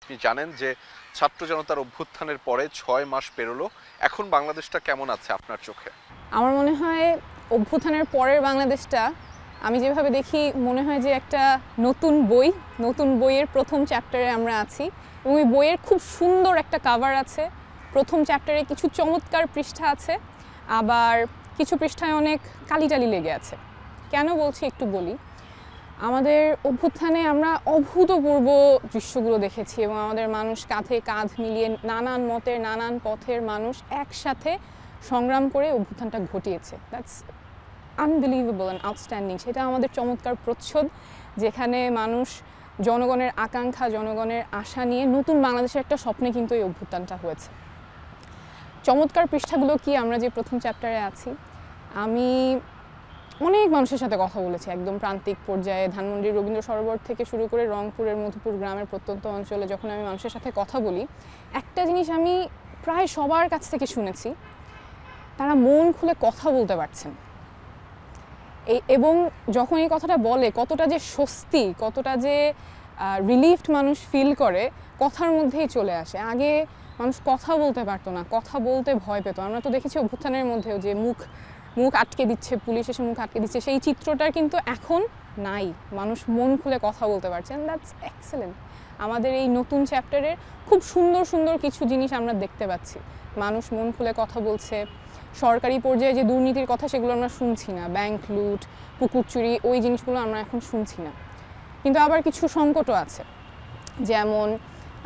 আপনি জানেন যে ছাত্র জনতার অভ্যুত্থানের পরে ৬ মাস পেরোলো, এখন বাংলাদেশটা কেমন আছে আপনার চোখে? আমার মনে হয় অভ্যুত্থানের পরের বাংলাদেশটা আমি যেভাবে দেখি মনে হয় যে একটা নতুন বইয়ের প্রথম চ্যাপ্টারে আমরা আছি এবং ওই বইয়ের খুব সুন্দর একটা কাভার আছে। প্রথম চ্যাপ্টারে কিছু চমৎকার পৃষ্ঠা আছে, আবার কিছু পৃষ্ঠায় অনেক কালিটালি লেগে আছে। কেন বলছি একটু বলি। আমাদের অভ্যুত্থানে আমরা অভূতপূর্ব দৃশ্যগুলো দেখেছি এবং আমাদের মানুষ কাঁধে কাঁধ মিলিয়ে নানান মতের নানান পথের মানুষ একসাথে সংগ্রাম করে অভ্যুত্থানটা ঘটিয়েছে। That's unbelievable and outstanding. সেটা আমাদের চমৎকার প্রচ্ছদ, যেখানে মানুষ জনগণের আকাঙ্ক্ষা, জনগণের আশা নিয়ে নতুন বাংলাদেশের একটা স্বপ্নে কিন্তু এই অভ্যুত্থানটা হয়েছে। চমৎকার পৃষ্ঠাগুলো কি, আমরা যে প্রথম চ্যাপ্টারে আছি, আমি অনেক মানুষের সাথে কথা বলেছি একদম প্রান্তিক পর্যায়ে, ধানমন্ডির রবীন্দ্র সরোবর থেকে শুরু করে রংপুরের মধুপুর গ্রামের প্রত্যন্ত অঞ্চলে যখন আমি মানুষের সাথে কথা বলি, একটা জিনিস আমি প্রায় সবার কাছ থেকে শুনেছি, তারা মন খুলে কথা বলতে পারছেন। এবং যখন এই কথাটা বলে কতটা যে স্বস্তি, কতটা যে রিলিফড মানুষ ফিল করে, কথার মধ্যেই চলে আসে। আগে মানুষ কথা বলতে পারতো না, কথা বলতে ভয় পেত। আমরা তো দেখেছি অভ্যুত্থানের মধ্যেও যে মুখ আটকে দিচ্ছে, পুলিশ এসে মুখ আটকে দিচ্ছে, সেই চিত্রটার কিন্তু এখন নাই। মানুষ মন খুলে কথা বলতে পারছে, অ্যান্ড দ্যাটস এক্সেলেন্ট। আমাদের এই নতুন চ্যাপ্টারের খুব সুন্দর সুন্দর কিছু জিনিস আমরা দেখতে পাচ্ছি। মানুষ মন খুলে কথা বলছে। সরকারি পর্যায়ে যে দুর্নীতির কথা, সেগুলো আমরা শুনছি না। ব্যাংক লুট, পুকুর চুরি, ওই জিনিসগুলো আমরা এখন শুনছি না। কিন্তু আবার কিছু সংকটও আছে, যেমন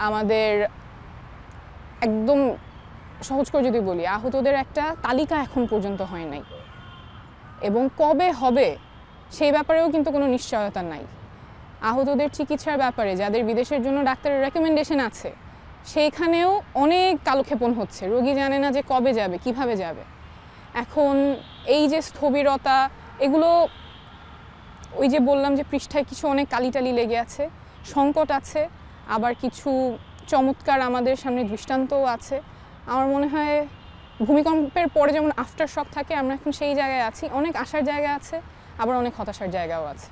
আমাদের একদম সহজ করে যদি বলি, আহতদের একটা তালিকা এখন পর্যন্ত হয় নাই, এবং কবে হবে সেই ব্যাপারেও কিন্তু কোনো নিশ্চয়তা নাই। আহতদের চিকিৎসার ব্যাপারে যাদের বিদেশের জন্য ডাক্তারের রেকমেন্ডেশন আছে, সেইখানেও অনেক কালক্ষেপণ হচ্ছে। রোগী জানে না যে কবে যাবে, কিভাবে যাবে। এখন এই যে স্থবিরতা, এগুলো ওই যে বললাম যে পৃষ্ঠায় কিছু অনেক কালিটালি লেগে আছে, সংকট আছে, আবার কিছু চমৎকার আমাদের সামনে দৃষ্টান্তও আছে। আমার মনে হয় ভূমিকম্পের পরে যেমন আফটার শক থাকে, আমরা এখন সেই জায়গায় আছি। অনেক আশার জায়গা আছে, আবার অনেক হতাশার জায়গাও আছে।